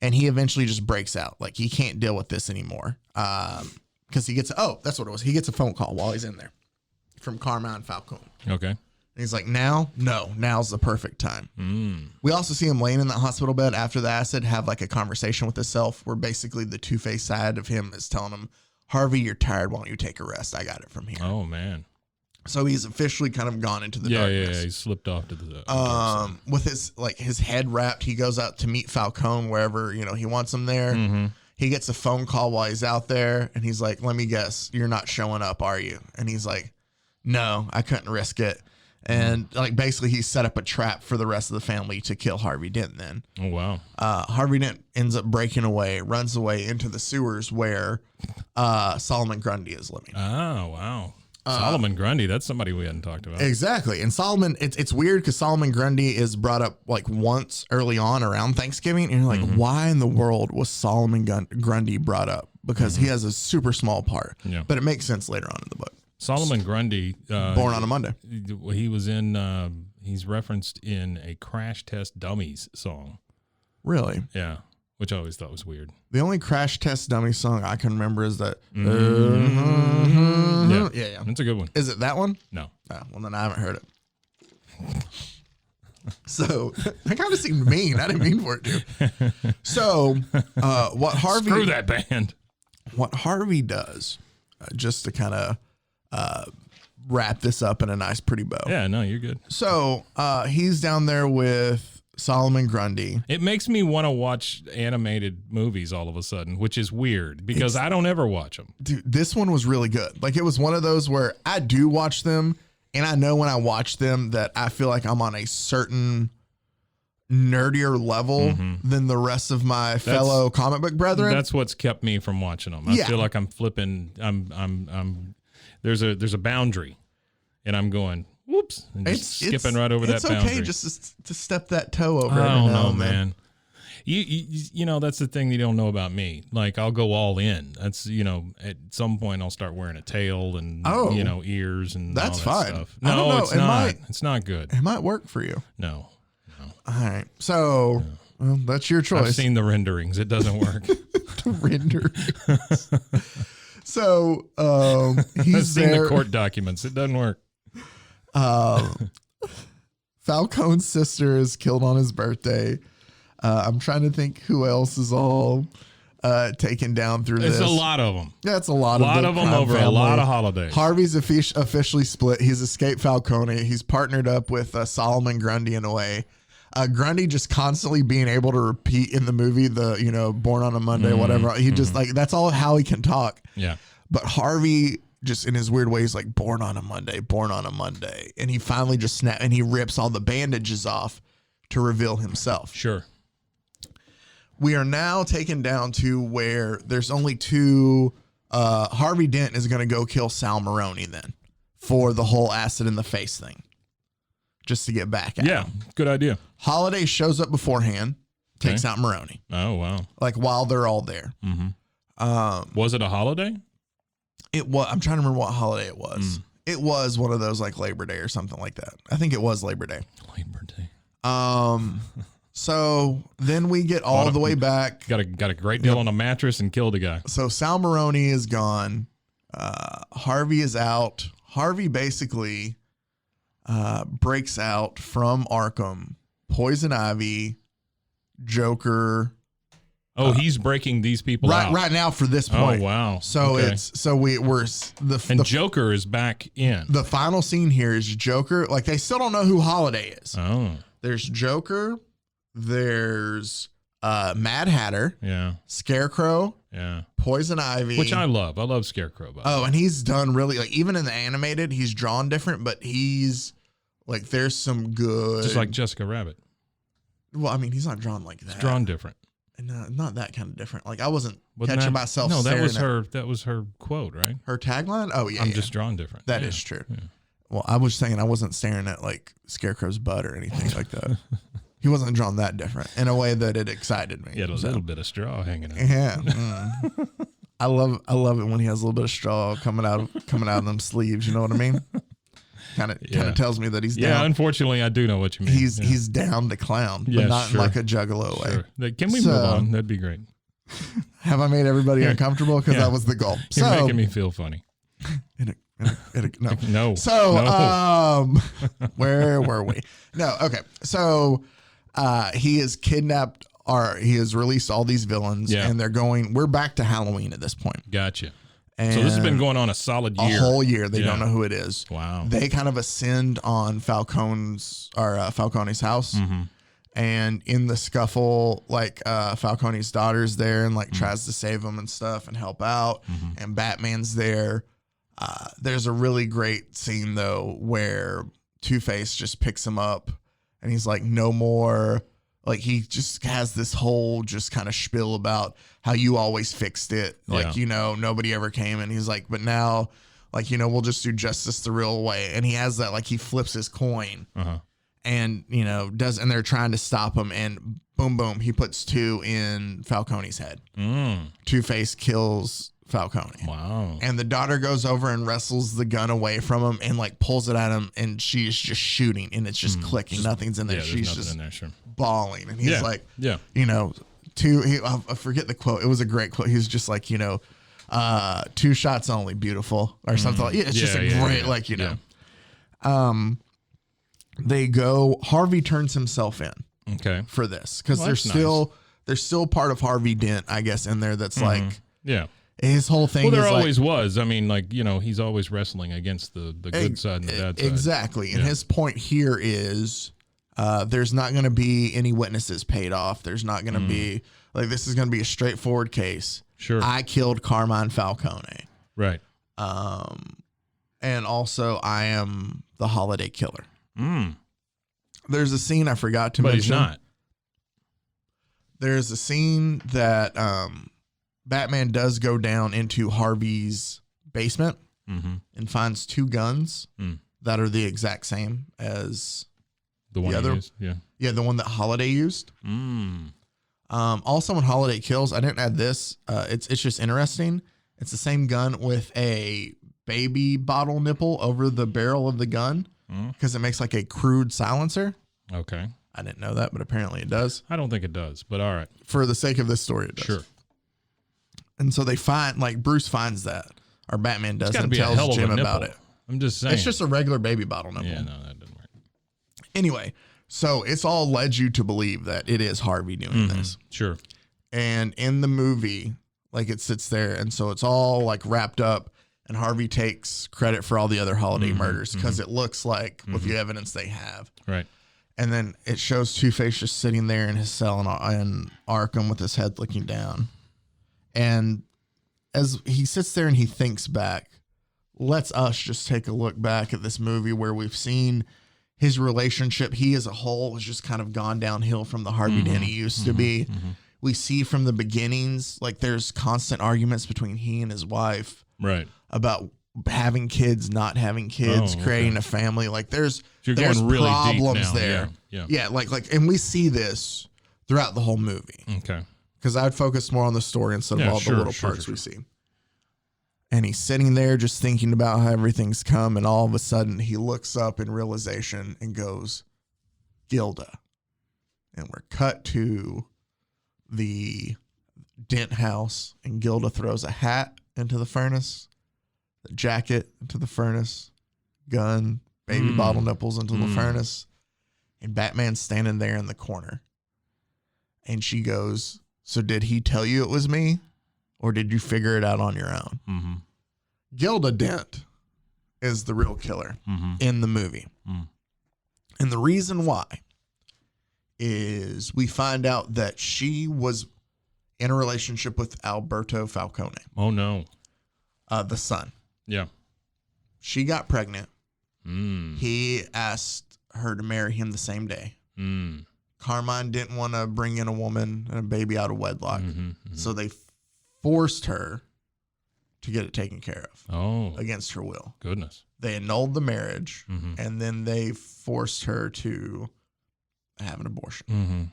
and he eventually just breaks out. Like he can't deal with this anymore. Because he gets, that's what it was. He gets a phone call while he's in there from Carmine Falcone. Okay. And he's like, now's the perfect time. We also see him laying in the hospital bed after the acid, have like a conversation with himself where basically the two-faced side of him is telling him, Harvey, you're tired. Why don't you take a rest? I got it from here. Oh, man. So he's officially kind of gone into the darkness. Yeah. He slipped off to the with his head wrapped, he goes out to meet Falcone wherever, he wants him there. He gets a phone call while he's out there, and he's like, let me guess, you're not showing up, are you? And he's like, no, I couldn't risk it. And like basically he set up a trap for the rest of the family to kill Harvey Dent then. Oh, wow. Harvey Dent ends up breaking away, runs away into the sewers where Solomon Grundy is living. Oh, wow. Solomon Grundy, that's somebody we hadn't talked about. Exactly. And Solomon, it's weird because Solomon Grundy is brought up like once early on around Thanksgiving. And you're like, why in the world was Solomon Grundy brought up? Because he has a super small part. Yeah. But it makes sense later on in the book. Solomon Grundy. Born on a Monday. He was in, he's referenced in a Crash Test Dummies song. Really? Yeah. Which I always thought was weird. The only Crash Test Dummy song I can remember is that. Yeah. It's a good one. Is it that one? No. Oh, well, then I haven't heard it. So that kind of seemed mean. I didn't mean for it to. So what Harvey... Screw that band. What Harvey does, just to kind of wrap this up in a nice, pretty bow. Yeah, no, you're good. So he's down there with Solomon Grundy. It makes me want to watch animated movies all of a sudden, which is weird because I don't ever watch them. Dude, this one was really good. Like, it was one of those where I do watch them, and I know when I watch them that I feel like I'm on a certain nerdier level than the rest of my fellow comic book brethren. That's what's kept me from watching them. I feel like I'm flipping. There's a boundary, and I'm going whoops and just skipping right over that boundary. It's okay just to step that toe over. I don't know, man. You know, that's the thing you don't know about me. Like, I'll go all in. That's, you know, at some point I'll start wearing a tail and, you know, ears and that's all that fine. stuff. I don't No, know. it's not. It's not good. It might work for you. No. All right. So well, that's your choice. I've seen the renderings. It doesn't work. The renderings. So he's I've seen there. the court documents. It doesn't work. Falcone's sister is killed on his birthday. I'm trying to think who else is all taken down through this. There's a lot of them. Yeah, it's a lot of the them crime over family. a lot of holidays. Harvey's officially split. He's escaped Falcone. He's partnered up with Solomon Grundy in a way. Grundy just constantly being able to repeat in the movie born on a Monday, whatever. He just like, that's all how he can talk. Yeah. But Harvey just in his weird ways, like born on a Monday. And he finally just snaps and he rips all the bandages off to reveal himself. Sure. We are now taken down to where there's only two. Harvey Dent is going to go kill Sal Maroni then for the whole acid in the face thing. Just to get back at him. Good idea. Holiday shows up beforehand, takes out Maroni. Oh, wow. Like while they're all there. Was it a holiday? It was. I'm trying to remember what holiday it was. It was one of those like Labor Day or something like that. I think it was Labor Day. Labor Day. So then we get all the way back. Got a great deal on a mattress and killed a guy. So Sal Maroni is gone. Harvey is out. Harvey basically breaks out from Arkham, Poison Ivy, Joker. Oh, he's breaking these people out right now for this point. Oh, wow. So okay. the Joker is back in. The final scene here is Joker. Like, they still don't know who Holiday is. Oh. There's Joker. There's Mad Hatter. Yeah. Scarecrow. Yeah. Poison Ivy. Which I love. I love Scarecrow. And he's done really, like, even in the animated, he's drawn different, but he's like, there's some good. Just like Jessica Rabbit. Well, I mean, he's not drawn like that. It's drawn different. No, not that kind of different. Like, I wasn't catching myself. No, that was her. That was her quote, right? Her tagline. Oh yeah, I'm just drawn different. That is true. Yeah. Well, I was saying I wasn't staring at like Scarecrow's butt or anything like that. He wasn't drawn that different in a way that it excited me. Yeah, a little bit of straw hanging out. Yeah. I love it when he has a little bit of straw coming out of them sleeves. You know what I mean? Kind of tells me that he's down. Yeah, unfortunately, I do know what you mean. He's down to clown, but not in like a juggalo way. Can we move on? That'd be great. Have I made everybody uncomfortable? Because that was the goal. You're making me feel funny. No. No. So, where were we? No. Okay. So, he has kidnapped he has released all these villains, and we're back to Halloween at this point. Gotcha. And so this has been going on a solid year. A whole year. They don't know who it is. Wow. They kind of ascend on Falcone's house. Mm-hmm. And in the scuffle, like Falcone's daughter's there and like tries to save him and stuff and help out. Mm-hmm. And Batman's there. There's a really great scene though where Two-Face just picks him up and he's like, no more. Like, he just has this whole just kind of spiel about how you always fixed it. Like, nobody ever came. And he's like, but now, like, we'll just do justice the real way. And he has that, like, he flips his coin and, and they're trying to stop him. And boom, boom, he puts 2 in Falcone's head. Two-Face kills Falcone. Wow. And the daughter goes over and wrestles the gun away from him and like pulls it at him, and she's just shooting and it's just clicking. Nothing's in there. She's just in there, sure. bawling. And he's like, I forget the quote. It was a great quote. He's just like, 2 shots only, beautiful, or something like. It's just a great, they go. Harvey turns himself in. Okay. For this, because there's still part of Harvey Dent, I guess, in there that's like, his whole thing. Well, there is always was. I mean, like, he's always wrestling against the good side and the bad side. Exactly. And his point here is, there's not going to be any witnesses paid off. There's not going to be like, this is going to be a straightforward case. Sure. I killed Carmine Falcone. Right. And also I am the holiday killer. There's a scene I forgot to mention. But he's not. There's a scene that Batman does go down into Harvey's basement and finds 2 guns that are the exact same as the one other. He used? Yeah, the one that Holiday used. Also, when Holiday kills, I didn't add this. It's just interesting. It's the same gun with a baby bottle nipple over the barrel of the gun because it makes like a crude silencer. Okay. I didn't know that, but apparently it does. I don't think it does, but all right. For the sake of this story, it does. Sure. And so they find, like, Bruce finds that, or Batman does, and be tells Jim about it. I'm just saying. It's just a regular baby bottle nipple. Yeah, no, that doesn't work. Anyway, so it's all led you to believe that it is Harvey doing this. Sure. And in the movie, like, it sits there, and so it's all, like, wrapped up, and Harvey takes credit for all the other Holiday murders because it looks like, with the evidence they have. Right. And then it shows Two-Face just sitting there in his cell in Arkham with his head looking down. And as he sits there and he thinks back, lets us just take a look back at this movie where we've seen his relationship. He as a whole has just kind of gone downhill from the Harvey Dent he used to be. We see from the beginnings, like, there's constant arguments between he and his wife about having kids, not having kids, creating a family. Like, there's really problems deep now. there. Yeah. Like, and we see this throughout the whole movie. Okay. Because I'd focus more on the story instead of all the little parts we see. And he's sitting there just thinking about how everything's come, and all of a sudden he looks up in realization and goes, Gilda. And we're cut to the Dent house, and Gilda throws a hat into the furnace, the jacket into the furnace, gun, baby bottle nipples into the furnace, and Batman's standing there in the corner. And she goes, so did he tell you it was me, or did you figure it out on your own? Gilda Dent is the real killer in the movie. And the reason why is we find out that she was in a relationship with Alberto Falcone. Oh, no. The son. Yeah. She got pregnant. He asked her to marry him the same day. Carmine didn't want to bring in a woman and a baby out of wedlock. So they forced her to get it taken care of. Oh. Against her will. Goodness. They annulled the marriage, and then they forced her to have an abortion.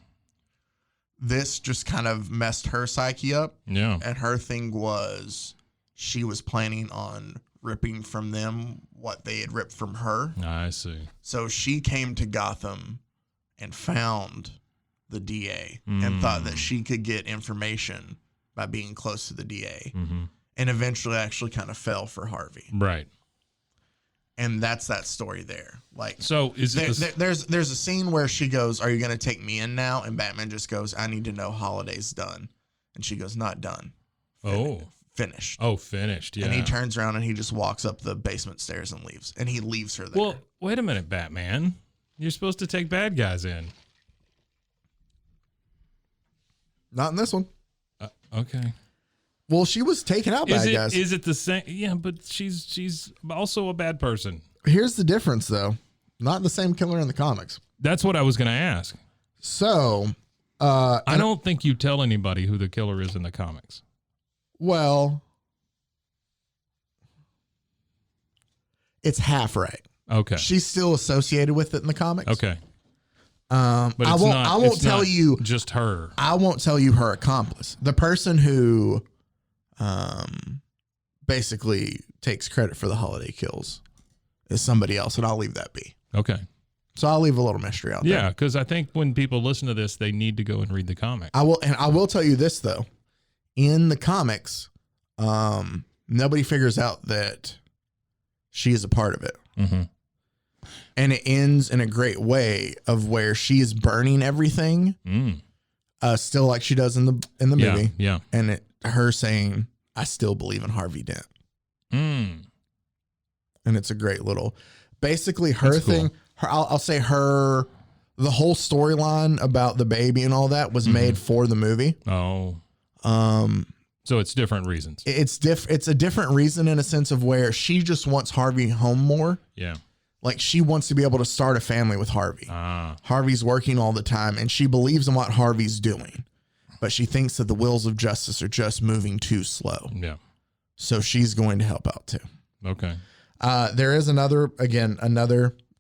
This just kind of messed her psyche up. Yeah. And her thing was she was planning on ripping from them what they had ripped from her. I see. So she came to Gotham and found the DA and thought that she could get information by being close to the DA, and eventually actually kind of fell for Harvey. Right. And that's that story there. Like, so is it there's a scene where she goes, "Are you going to take me in now?" And Batman just goes, "I need to know Holiday's done." And she goes, "Not done." Finished. Oh, finished. Yeah. And he turns around and he just walks up the basement stairs and leaves. And he leaves her there. Well, wait a minute, Batman. You're supposed to take bad guys in. Not in this one. Okay. Well, she was taking out bad guys. Is it the same? Yeah, but she's also a bad person. Here's the difference, though. Not the same killer in the comics. That's what I was going to ask. So, I don't think you tell anybody who the killer is in the comics. Well, it's half right. Okay. She's still associated with it in the comics. Okay. But But I won't tell you just her. I won't tell you her accomplice. The person who basically takes credit for the holiday kills is somebody else, and I'll leave that be. Okay. So I'll leave a little mystery out there. Yeah, because I think when people listen to this, they need to go and read the comic. I will tell you this though. In the comics, nobody figures out that she is a part of it. Mm-hmm. And it ends in a great way of where she is burning everything, still like she does in the movie. Yeah. And her saying, "I still believe in Harvey Dent." And it's a great little, basically her That's thing. cool. I'll say her, the whole storyline about the baby and all that was made for the movie. Oh. So it's different reasons. It's a different reason in a sense of where she just wants Harvey home more. Yeah. Like she wants to be able to start a family with Harvey. Ah. Harvey's working all the time and she believes in what Harvey's doing, but she thinks that the wheels of justice are just moving too slow. Yeah. So she's going to help out too. Okay. There is another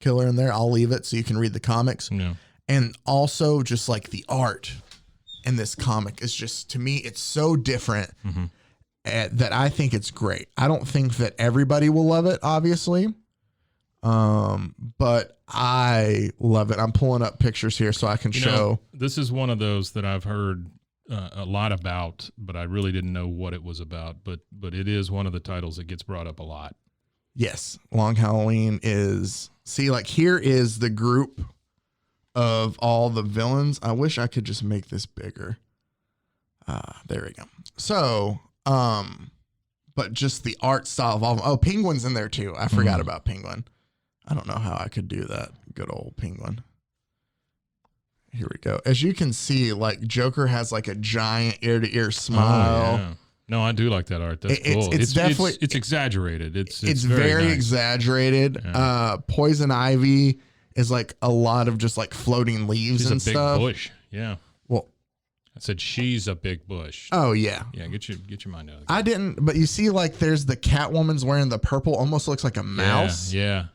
killer in there. I'll leave it so you can read the comics. Yeah. And also just like the art in this comic is just, to me, it's so different that I think it's great. I don't think that everybody will love it, obviously. But I love it. I'm pulling up pictures here so I can show. This is one of those that I've heard a lot about, but I really didn't know what it was about. But it is one of the titles that gets brought up a lot. Yes. Long Halloween is, see, like here is the group of all the villains. I wish I could just make this bigger. There we go. So, but just the art style of all of them. Oh, Penguin's in there too. I forgot about Penguin. I don't know how I could do that. Good old Penguin. Here we go. As you can see, like Joker has like a giant ear to ear smile. Oh, yeah. No, I do like that art. That's cool. It's definitely it's exaggerated. It's very nice. exaggerated. Yeah. Poison Ivy is like a lot of just like floating leaves She's and a big stuff. bush. Yeah. Well, I said she's a big bush. oh yeah. Yeah, get your mind out of it. I didn't, but you see, like there's the Catwoman's wearing the purple, almost looks like a mouse. Yeah.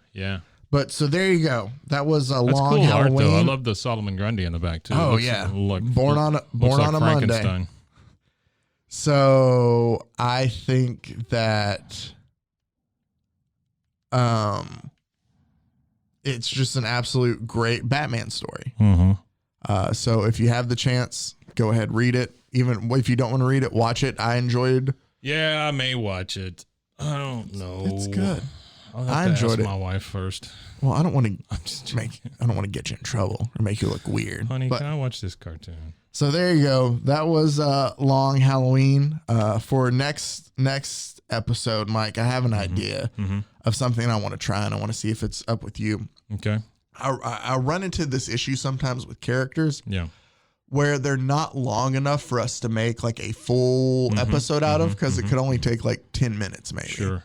But so there you go. That was a That's long cool Halloween. art, though. I love the Solomon Grundy in the back too. Oh Looks yeah. like, Born on a Monday. Frankenstein. So I think that it's just an absolute great Batman story. So if you have the chance, go ahead, read it. Even if you don't want to read it, watch it. I enjoyed. Yeah, I may watch it. I don't know. It's good. I enjoyed it. My wife first. Well, I don't want to get you in trouble or make you look weird. Honey, but, can I watch this cartoon? So there you go. That was Long Halloween. For next episode, Mike, I have an idea of something I want to try, and I want to see if it's up with you. Okay. I run into this issue sometimes with characters. Yeah. Where they're not long enough for us to make like a full episode out of, because it could only take like 10 minutes maybe. Sure.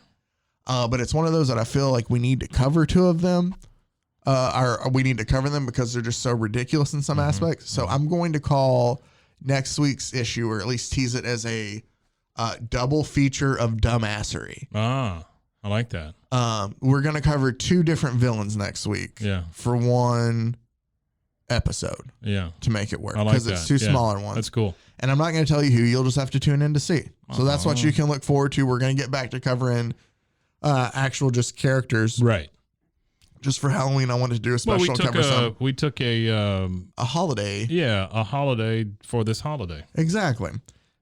But it's one of those that I feel like we need to cover two of them. Or we need to cover them because they're just so ridiculous in some aspects. So I'm going to call next week's issue, or at least tease it as a double feature of dumbassery. Ah, I like that. We're going to cover two different villains next week. Yeah. For one episode. Yeah. To make it work. I like Because it's that. two smaller ones. That's cool. And I'm not going to tell you who. You'll just have to tune in to see. So that's what you can look forward to. We're going to get back to covering actual just characters. Right. Just for Halloween, I wanted to do a special we took a holiday. Yeah, a holiday for this holiday. Exactly.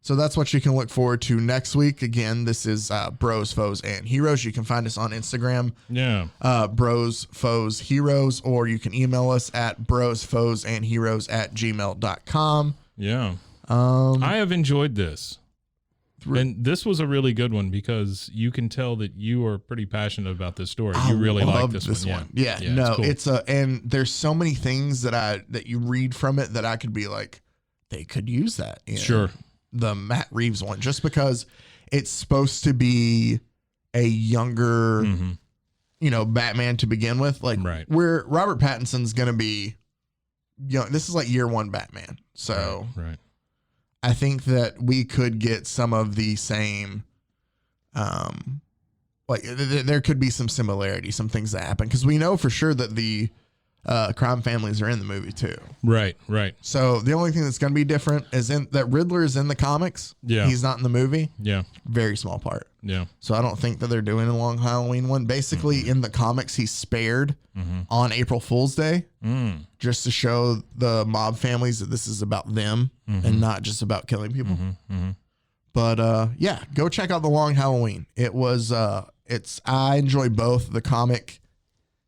So that's what you can look forward to next week. Again, this is Bros, Foes, and Heroes. You can find us on Instagram. Yeah. Bros, Foes, Heroes, or you can email us at brosfoesandheroes@gmail.com. Yeah. I have enjoyed this. And this was a really good one because you can tell that you are pretty passionate about this story. You really like this one. Yeah. No, it's cool. And there's so many things that you read from it that I could be like, they could use that. Sure. The Matt Reeves one, just because it's supposed to be a younger Batman to begin with. Like, Right. where Robert Pattinson's going to be, this is like year one Batman. So Right. I think that we could get some of the same, there could be some similarity, some things that happen. Because we know for sure that the crime families are in the movie too. Right. So the only thing that's going to be different is that Riddler is in the comics. Yeah. He's not in the movie. Yeah. Very small part. Yeah. So I don't think that they're doing a long Halloween one. Basically, in the comics, he's spared on April Fool's Day just to show the mob families that this is about them and not just about killing people. But yeah, go check out The Long Halloween. It was I enjoy both the comic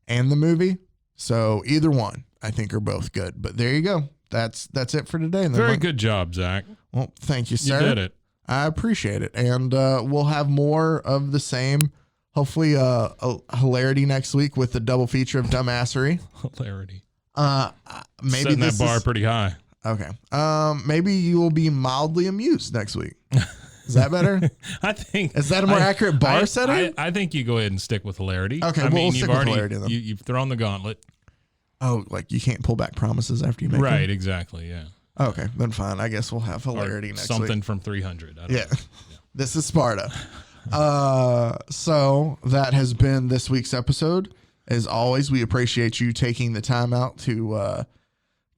and the movie. So either one, I think, are both good. But there you go. That's it for today. And Very good job, Zach. Well, thank you, sir. You did it. I appreciate it. And we'll have more of the same. Hopefully a hilarity next week with the double feature of dumbassery. Hilarity. Maybe Setting this that bar is, pretty high. okay. Maybe you will be mildly amused next week. Is that better? I think. Is that a more accurate bar setting? I think you go ahead and stick with hilarity. Okay, we'll stick with hilarity then. You've thrown the gauntlet. Oh, like you can't pull back promises after you make Right, them? exactly, yeah. Okay, then fine. I guess we'll have hilarity next Something week. from 300. I don't Yeah. know. This is Sparta. So that has been this week's episode. As always, we appreciate you taking the time out to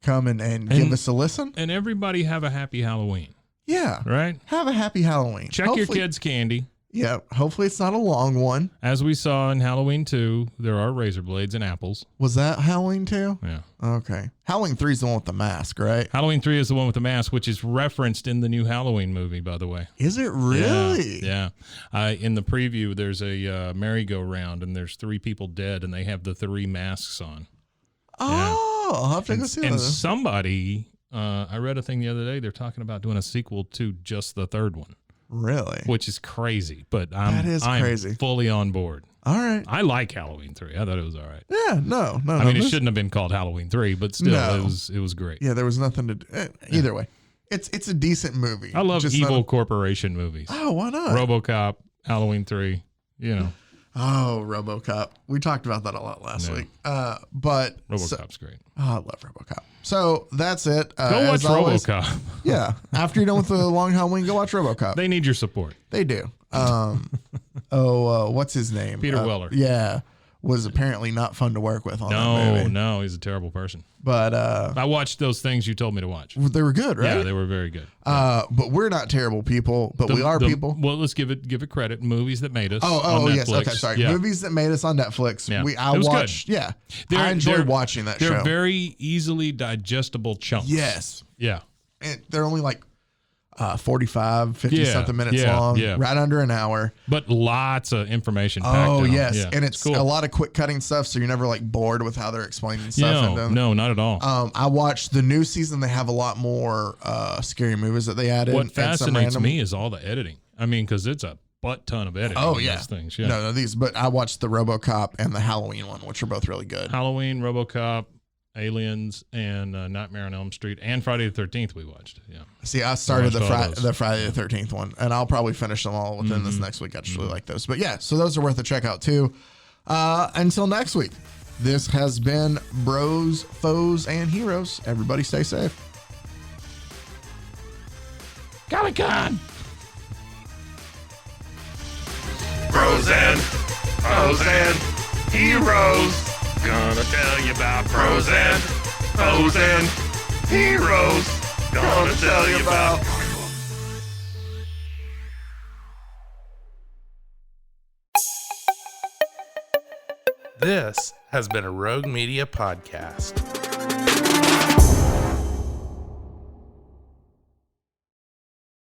come and give us a listen. And everybody have a happy Halloween, Yeah. right? Have a happy Halloween. Check your kids' candy. Yeah. Hopefully it's not a long one. As we saw in Halloween 2, there are razor blades and apples. Was that Halloween 2? Yeah. Okay. Halloween 3 is the one with the mask, right? Halloween 3 is the one with the mask, which is referenced in the new Halloween movie, by the way. Is it really? Yeah. In the preview, there's a merry-go-round, and there's 3 people dead, and they have the 3 masks on. Oh, I'll have to go see And that. somebody, I read a thing the other day, they're talking about doing a sequel to just the 3rd one, Really? which is crazy, but That is I'm crazy. fully on board. All right. I like Halloween 3. I thought it was all right. Yeah, no. I mean, it shouldn't have been called Halloween 3, but still, No. it was great. Yeah, there was nothing to do. Either way, it's a decent movie. I love Just evil not corporation movies. Oh, why not? RoboCop, Halloween 3, you know. Oh, RoboCop. We talked about that a lot last Yeah. week. But RoboCop's great. oh, I love RoboCop. So that's it. Go watch as always, RoboCop. Yeah. After you're done with the long Halloween, go watch RoboCop. They need your support. They do. What's his name? Peter Weller. Yeah. Was apparently not fun to work with on that movie. No, he's a terrible person. But I watched those things you told me to watch. they were good, right? Yeah, they were very good. But we're not terrible people, but we are people. Well, let's give it credit. Movies that made us. Oh, on yes. Netflix. Okay, sorry. Yeah. Movies that made us on Netflix. Yeah. I It was watched. good. Yeah, They're- I enjoyed they're- watching that They're show. very easily digestible chunks. Yes, Yeah. and they're only like 45, 50 Yeah, something minutes yeah, long. yeah. Right under an hour. But lots of information packed Oh in 'em. yes, Yeah, and it's cool. a lot of quick cutting stuff, so you're never like bored with how they're explaining stuff. No, not at all. I watched the new season. They have a lot more scary movies that they added. What and some fascinates random- me is all the editing. I mean, because it's a butt ton of editing. Oh on yeah, those things. Yeah. No, these. But I watched the RoboCop and the Halloween one, which are both really good. Halloween, RoboCop, Aliens, and Nightmare on Elm Street, and Friday the 13th we watched. Yeah. See, I started watched all those. the Friday the 13th one, and I'll probably finish them all within this next week. I just really like those. But yeah, so those are worth a check out too. Until next week, this has been Bros, Foes, and Heroes. Everybody stay safe. Comic-Con! Bros and foes and heroes. Gonna tell you about bros and foes and heroes. Gonna tell you about. This has been a Rogue Media podcast.